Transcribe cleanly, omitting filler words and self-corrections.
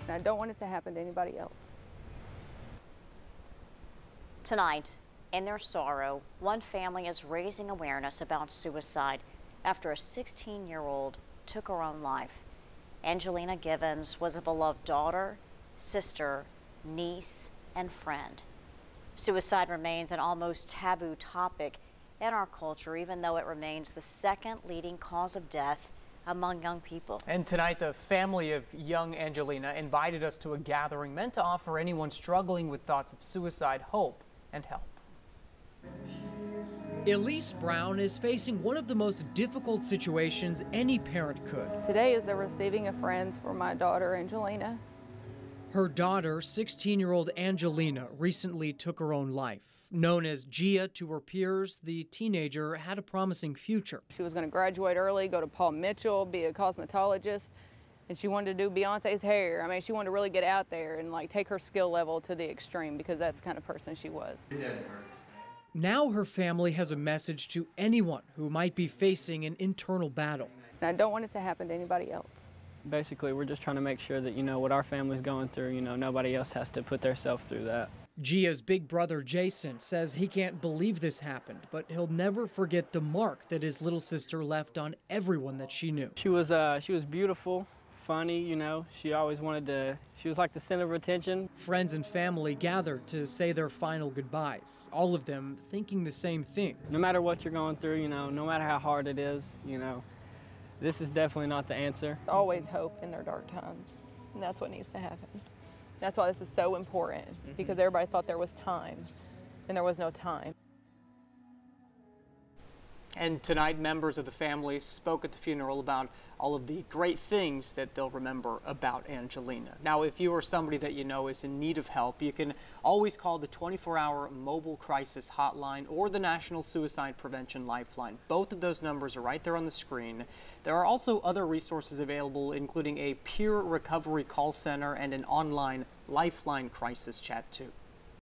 and I don't want it to happen to anybody else. Tonight, in their sorrow, one family is raising awareness about suicide after a 16-year-old took her own life. Angelina Givens was a beloved daughter, sister, niece, and friend. Suicide remains an almost taboo topic in our culture, even though it remains the second leading cause of death among young people. And tonight, the family of young Angelina invited us to a gathering meant to offer anyone struggling with thoughts of suicide hope and help. Elise Brown is facing one of the most difficult situations any parent could. Today is the receiving of friends for my daughter, Angelina. Her daughter, 16-year-old Angelina, recently took her own life. Known as Gia to her peers, the teenager had a promising future. She was going to graduate early, go to Paul Mitchell, be a cosmetologist, and she wanted to do Beyonce's hair. I mean, she wanted to really get out there and like take her skill level to the extreme because that's the kind of person she was. Now her family has a message to anyone who might be facing an internal battle. And I don't want it to happen to anybody else. Basically, we're just trying to make sure that, what our family's going through, nobody else has to put themselves through that. Gia's big brother Jason says he can't believe this happened, but he'll never forget the mark that his little sister left on everyone that she knew. She was beautiful, funny, she always she was like the center of attention. Friends and family gathered to say their final goodbyes, all of them thinking the same thing. No matter what you're going through, no matter how hard it is, this is definitely not the answer. Always hope in their dark times, and that's what needs to happen. That's why this is so important, because everybody thought there was time, and there was no time. And tonight, members of the family spoke at the funeral about all of the great things that they'll remember about Angelina. Now, if you or somebody that you know is in need of help, you can always call the 24-hour mobile crisis hotline or the National Suicide Prevention Lifeline. Both of those numbers are right there on the screen. There are also other resources available, including a peer recovery call center and an online Lifeline crisis chat, too.